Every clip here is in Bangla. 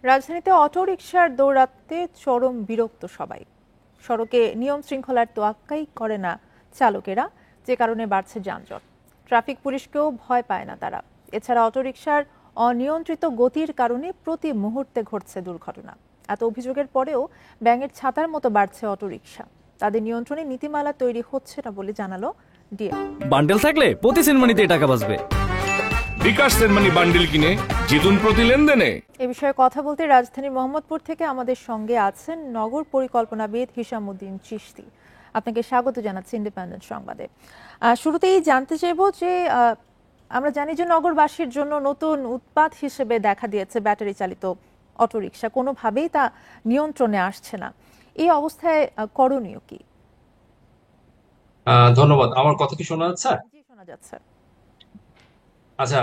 রাজধানীতে অটোরিকশার দৌরাত্মে চরম বিরক্ত সবাই। সড়কে নিয়ম শৃঙ্খলার তোয়াক্কাই করে না চালকেরা, যে কারণে বাড়ছে যানজট। ট্রাফিক পুলিশকেও ভয় পায় না তারা। এছাড়া অটোরিকশার অনিয়ন্ত্রিত গতির কারণে প্রতি মুহূর্তে ঘটছে দুর্ঘটনা। এত অভিযোগের পরেও ব্যাঙের ছাতার মতো বাড়ছে অটোরিকশা। তাদের নিয়ন্ত্রণে নীতিমালা তৈরি হচ্ছে না বলে জানালো ডিএম। বান্ডেল থাকলে প্রতি সেনমানিতে টাকা বাঁচবে। বিকাশ সেনমানি বান্ডেল কিনে জিতুন প্রতি লেনদেনে। এ বিষয়ে কথা বলতে রাজধানীর মোহাম্মদপুর থেকে আমাদের সঙ্গে আছেন নগর পরিকল্পনাবিদ হিশামুদ্দিন চিশতি। আপনাকে স্বাগত জানাচ্ছি ইন্ডিপেন্ডেন্ট সংবাদে। শুরুতেই জানতে চাইব যে আমরা জানি যে নগরবাসীর জন্য নতুন উৎপাত হিসেবে দেখা দিয়েছে ব্যাটারি চালিত অটোরিকশা, কোনোভাবেই তা নিয়ন্ত্রণে আসছে না। এই অবস্থায় করণীয় কি? ধন্যবাদ। আমার কথা কি শোনা যাচ্ছে? জি, শোনা যাচ্ছে। আচ্ছা,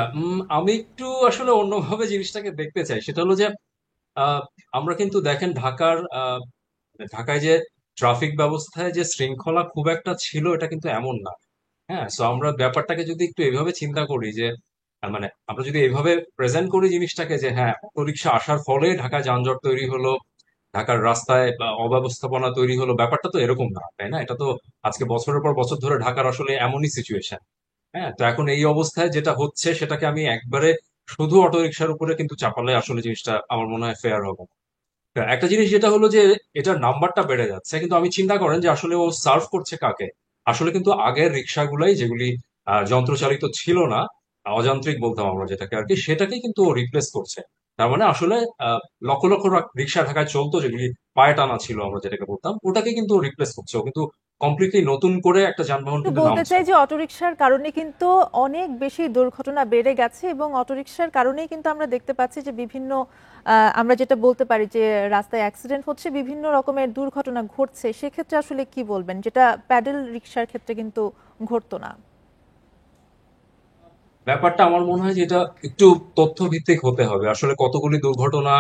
আমি একটু আসলে অন্যভাবে জিনিসটাকে দেখতে চাই। সেটা হলো যে আহ, আমরা কিন্তু দেখেন ঢাকায় যে ট্রাফিক ব্যবস্থায় যে শৃঙ্খলা খুব একটা ছিল এটা কিন্তু এমন না। হ্যাঁ, সো আমরা ব্যাপারটাকে যদি একটু এইভাবে চিন্তা করি যে মানে আমরা যদি এইভাবে প্রেজেন্ট করি জিনিসটাকে যে হ্যাঁ, অটোরিকশা আসার ফলে ঢাকায় যানজট তৈরি হলো, ঢাকার রাস্তায় অব্যবস্থাপনা তৈরি হলো, ব্যাপারটা তো এরকম না, তাই না? এটা তো আজকে বছরের পর বছর ধরে ঢাকার আসলে এমনই সিচুয়েশন। হ্যাঁ, তো এখন এই অবস্থায় যেটা হচ্ছে সেটাকে আমি একবারে শুধু অটোরিকশার উপরে কিন্তু চাপালে আসলে জিনিসটা আমার মনে হয় ফেয়ার হবে না। তো একটা জিনিস যেটা হলো যে এটার নাম্বারটা বেড়ে যাচ্ছে, কিন্তু আমি চিন্তা করেন যে আসলে ও সার্ভ করছে কাকে। আসলে কিন্তু আগের রিক্সাগুলাই যেগুলি যন্ত্রচালিত ছিল না, অযান্ত্রিক বলতাম আমরা যেটাকে আর কি, সেটাকেই কিন্তু ও রিপ্লেস করছে। তার মানে আসলে লক্ষ লক্ষ রিক্সা ঢাকায় চলতো যেগুলি পায়ে টানা ছিল আমরা যেটাকে বলতাম, ওটাকে কিন্তু ও রিপ্লেস করছে। ও কিন্তু কমপ্লিটলি নতুন করে একটা যানবাহন একটু কিন্তু বলতে নামছে। চাই যে অটোরিকশার কারণে কিন্তু অনেক বেশি দুর্ঘটনা বেড়ে গেছে, এবং অটোরিকশার কারণেই কিন্তু আমরা দেখতে পাচ্ছি যে বিভিন্ন আমরা যেটা বলতে পারি যে রাস্তায় অ্যাক্সিডেন্ট হচ্ছে, বিভিন্ন রকমের দুর্ঘটনা ঘটছে। সেক্ষেত্রে আসলে কি বলবেন, যেটা প্যাডেল রিকশার ক্ষেত্রে কিন্তু ঘটতো না? ব্যাপারটা আমার মনে হয় যে এটা একটু তথ্য ভিত্তিক হতে হবে। আসলে কতগুলি দুর্ঘটনা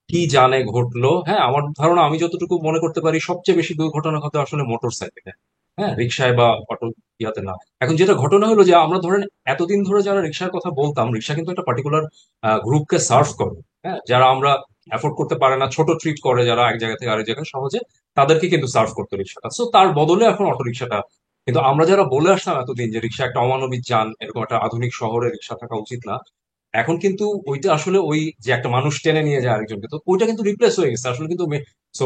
কি জানে ঘটলো। হ্যাঁ, আমার ধারণা, আমি যতটুকু মনে করতে পারি, সবচেয়ে বেশি দুর্ঘটনা ঘটে আসলে মোটর সাইকেলে। হ্যাঁ, রিক্সায় বা অটো ইয়াতে না। এখন যেটা ঘটনা হলো যে আমরা ধরেন এতদিন ধরে যারা রিক্সার কথা বলতাম, রিক্সা কিন্তু একটা পার্টিকুলার গ্রুপকে সার্ভ করে। হ্যাঁ, যারা আমরা অ্যাফোর্ড করতে পারে না, ছোট ট্রিট করে যারা এক জায়গা থেকে আরেক জায়গায় সহজে, তাদেরকে কিন্তু সার্ভ করতো রিক্সাটা। সো তার বদলে এখন অটো রিক্সাটা। কিন্তু আমরা যারা বলে আসতাম এতদিন যে রিক্সা একটা অমানবিক যান, এরকম একটা আধুনিক শহরে রিক্সা থাকা উচিত না, এখন কিন্তু ওইটা আসলে ওই যে একটা মানুষ টেনে নিয়ে যায় আরেকজনকে, তো ওইটা কিন্তু রিপ্লেস হয়ে গেছে আসলে কিন্তু। সো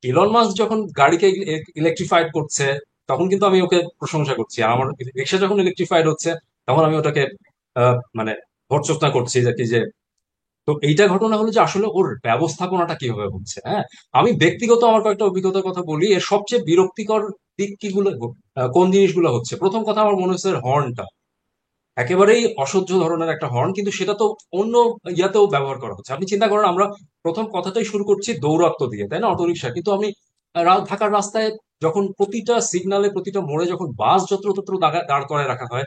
ইলন মাস্ক যখন গাড়িকে ইলেকট্রিফাইড করছে, তখন কিন্তু আমি ওকে প্রশংসা করছি। আর আমার রিক্সা যখন ইলেকট্রিফাইড হচ্ছে, তখন আমি ওটাকে মানে ভর্ৎসনা করছি যে কি যে। তো এইটা ঘটনা হলো যে আসলে ওর ব্যবস্থাপনাটা কিভাবে হচ্ছে। হ্যাঁ, আমি ব্যক্তিগত আমার কয়েকটা অভিজ্ঞতার কথা বলি। এর সবচেয়ে বিরক্তিকর দিক কিগুলো, কোন জিনিসগুলো হচ্ছে। প্রথম কথা আমার মনে হচ্ছে হর্নটা একেবারেই অসহ্য ধরনের একটা হর্ন, কিন্তু সেটা তো অন্য ইয়াতেও ব্যবহার করা হচ্ছে। আপনি চিন্তা করেন, আমরা প্রথম কথাটাই শুরু করছি দৌরাত্ম্য দিয়ে, তাই না, অটোরিকশা। কিন্তু আমি ঢাকার রাস্তায় যখন প্রতিটা সিগনালে প্রতিটা মোড়ে যখন বাস যত্রতত্র দাঁড় করায় রাখা হয়,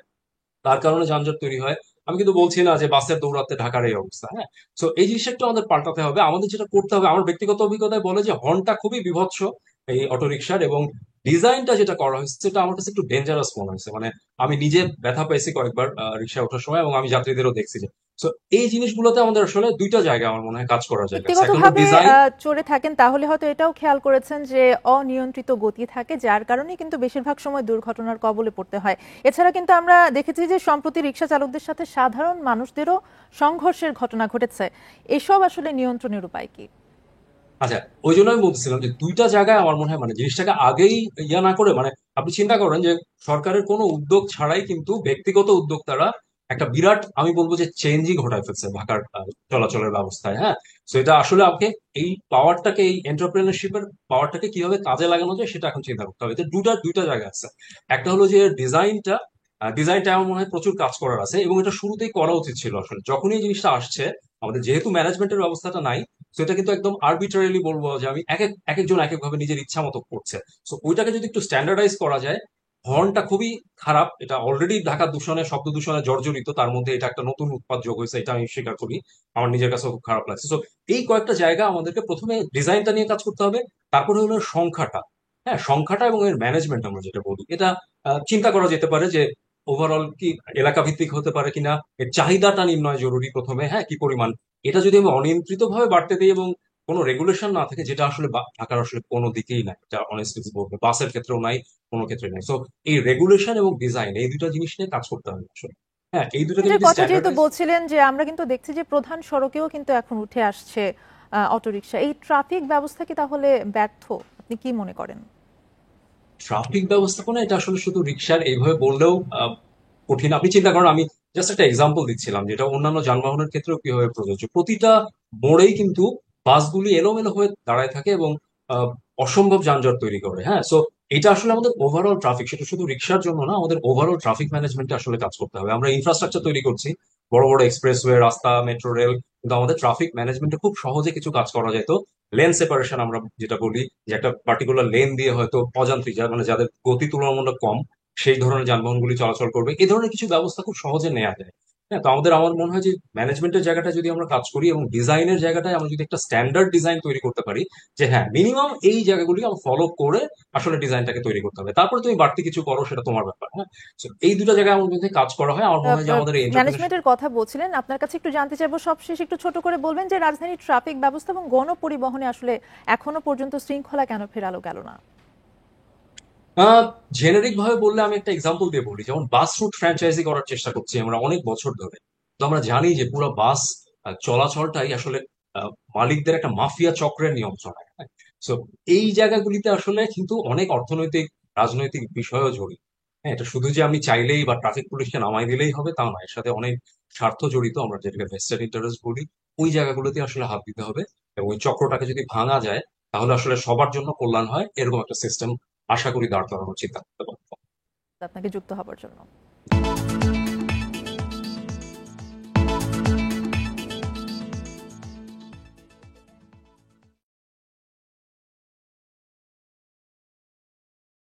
তার কারণে যানজট তৈরি হয়। আমি কিন্তু বলছি না যে বাসের দৌড়াতে ঢাকার এই অবস্থা। হ্যাঁ, তো এই জিনিসটা একটু আমাদের পাল্টাতে হবে। আমাদের যেটা করতে হবে, আমার ব্যক্তিগত অভিজ্ঞতায় বলে যে হর্নটা খুবই বিভৎস এই অটোরিকশার, এবং ডিজাইনটা যেটা করা হয়েছে সেটা আমার কাছে একটু ডেঞ্জারাস মনে হয়েছে। মানে আমি নিজে ব্যথা পেয়েছি কয়েকবার রিক্সায় ওঠার সময়, এবং আমি যাত্রীদেরও দেখছি যে। তো এই জিনিসগুলোতে আমাদের আসলে দুইটা জায়গায় আমার মনে হয় কাজ করার জায়গা আছে। একটা হলো ব্যক্তিগতভাবে ডিজাইন। চড়ে থাকেন তাহলে হয়তো এটাও খেয়াল করেছেন যে অনিয়ন্ত্রিত গতি থাকে, যার কারণে কিন্তু বেশিরভাগ সময় দুর্ঘটনার কবলে পড়তে হয়। এছাড়া কিন্তু আমরা দেখেছি যে সম্প্রতি রিকশা চালকদের সাথে সাধারণ মানুষদেরও সংঘর্ষের ঘটনা ঘটেছে। এসব আসলে নিয়ন্ত্রণের উপায় কি? আচ্ছা, ওই জন্য আমি বলতেছিলাম যে দুইটা জায়গায় আমার মনে হয় মানে জিনিসটাকে আগেই ইয়া না করে, মানে আপনি চিন্তা করেন যে সরকারের কোনো উদ্যোগ ছাড়াই কিন্তু ব্যক্তিগত উদ্যোক্তারা একটা বিরাট, আমি বলবো যে চেঞ্জই ঘটায় ফেলছে ঢাকার চলাচলের ব্যবস্থায়। হ্যাঁ, তো এটা আসলে আমাকে এই পাওয়ারটাকে, এই এন্টারপ্রেনারশিপের পাওয়ারটাকে কিভাবে কাজে লাগানো যায় সেটা এখন চিন্তা করতে হবে। এতে দুইটা দুইটা জায়গা আছে। একটা হলো যে ডিজাইনটা আমার মনে হয় প্রচুর কাজ করার আছে, এবং এটা শুরুতেই করা উচিত ছিল। আসলে যখনই এই জিনিসটা আসছে, আমাদের যেহেতু ম্যানেজমেন্টের ব্যবস্থাটা নাই, তো এটা কিন্তু একদম আরবিট্রারিলি বলবো যে আমি এক একজন এক একভাবে নিজের ইচ্ছা মতো করছে। তো ওইটাকে যদি একটু স্ট্যান্ডার্ডাইজ করা যায়। হর্নটা খুবই খারাপ, এটা অলরেডি ঢাকা দূষণে, শব্দ দূষণে জর্জরিত, তার মধ্যে এটা একটা নতুন উৎপাদ যোগ হয়েছে, এটা আমি স্বীকার করি। আমার নিজের কাছে খুব খারাপ লাগছে। তো এই কয়েকটা জায়গা আমাদেরকে প্রথমে ডিজাইনটা নিয়ে কাজ করতে হবে। তারপরে হলো সংখ্যাটা। হ্যাঁ, সংখ্যাটা এবং এর ম্যানেজমেন্ট আমরা যেটা বলি, এটা চিন্তা করা যেতে পারে যে ওভারঅল কি এলাকা ভিত্তিক হতে পারে কিনা, এর চাহিদাটা নির্ণয় জরুরি প্রথমে। হ্যাঁ, কি পরিমাণ এটা যদি আমি অনিয়ন্ত্রিত ভাবে বাড়তে দিই এবং কোনো রেগুলেশন না থাকে, যেটা আসলে ঢাকার আসলে কোনো দিকেই নাই, এটা অনেস্টলি বলবো, বাসের ক্ষেত্রেও নাই, কোনো ক্ষেত্রে নাই। সো এই রেগুলেশন এবং ডিজাইন, এই দুটো জিনিস নিয়ে কাজ করতে হবে আসলে। হ্যাঁ, এই দুটাকে এটার যদি কথা যেহেতু স্ট্যান্ডার্ডাইজ। বলছিলেন যে আমরা কিন্তু দেখছি যে প্রধান সড়কেও কিন্তু এখন উঠে আসছে অটোরিকশা, এই ট্রাফিক ব্যবস্থা কি তাহলে ব্যর্থ? আপনি কি মনে করেন? ট্রাফিক ব্যবস্থাপনা এটা আসলে শুধু রিক্সার এইভাবে বললেও কঠিন। আপনি চিন্তা করেন, আমি জাস্ট একটা এক্সাম্পল দিচ্ছিলাম, যেটা অন্যান্য যানবাহনের ক্ষেত্রেও কিভাবে প্রযোজ্য। প্রতিটা মোড়েই কিন্তু বাসগুলি এলোমেলো হয়ে দাঁড়ায় থাকে এবং আহ, অসম্ভব যানজট তৈরি করে। হ্যাঁ, সো এটা আসলে আমাদের ওভারঅল ট্রাফিক, সেটা শুধু রিক্সার জন্য না, আমাদের ওভারঅল ট্রাফিক ম্যানেজমেন্টে আসলে কাজ করতে হবে। আমরা ইনফ্রাস্ট্রাকচার তৈরি করছি, বড় বড় এক্সপ্রেসওয়ে, রাস্তা, মেট্রো রেল, কিন্তু আমাদের ট্রাফিক ম্যানেজমেন্টে খুব সহজে কিছু কাজ করা যেত। লেন সেপারেশন আমরা যেটা বলি, যে একটা পার্টিকুলার লেন দিয়ে হয়তো অযান্ত্রিক মানে যাদের গতি তুলনামূলক কম, সেই ধরনের যানবাহনগুলি চলাচল করবে, এই ধরনের কিছু ব্যবস্থা খুব সহজে নেওয়া যায়। হ্যাঁ, তো আমার মনে হয় যে ম্যানেজমেন্টের জায়গাটা যদি আমরা কাজ করি এবং ডিজাইনের জায়গাটায় আমরা যদি একটা স্ট্যান্ডার্ড ডিজাইন তৈরি করতে পারি, যে হ্যাঁ মিনিমাম এই জায়গাগুলি আমরা ফলো করে আসলে ডিজাইনটাকে তৈরি করতে হবে, তারপরে তুমি বাড়তি কিছু করো, সেটা তোমার ব্যাপার। হ্যাঁ, তো এই দুটো জায়গায় আমাদের যদি কাজ করা হয়, আমার মনে হয় যে আমাদের এই এন্টারপ্রেনারশিপ। ম্যানেজমেন্টের কথা বলছিলেন, আপনার কাছে একটু জানতে চাইবো সবশেষ একটু ছোট করে বলবেন যে রাজধানীর ট্রাফিক ব্যবস্থা এবং গণপরিবহনে আসলে এখনো পর্যন্ত শৃঙ্খলা কেন ফেরালো গেল না? জেনেরিক ভাবে বললে আমি একটা এক্সাম্পল দিয়ে বলি, যেমন বাস রুট ফ্র্যাঞ্চাইজি করার চেষ্টা করছি আমরা অনেক বছর ধরে। তো আমরা জানি যে পুরো বাস চলাচলটাই আসলে মালিকদের একটা মাফিয়া চক্রের নিয়ন্ত্রণে। সো এই জায়গাগুলিতে আসলে কিন্তু অনেক অর্থনৈতিক, রাজনৈতিক বিষয়ও জড়িত। হ্যাঁ, এটা শুধু যে আমি চাইলেই বা ট্রাফিক পুলিশকে নামাই দিলেই হবে তা নয়, এর সাথে অনেক স্বার্থ জড়িত, আমরা যেটাকে ভেস্টেড ইন্টারেস্ট বলি। ওই জায়গাগুলোতে আসলে হাত দিতে হবে, এবং ওই চক্রটাকে যদি ভাঙা যায়, তাহলে আসলে সবার জন্য কল্যাণ হয়, এরকম একটা সিস্টেম আশা করি দাঁড় করানোর চিন্তা করতে পারবো। আপনাকে যুক্ত হবার জন্য।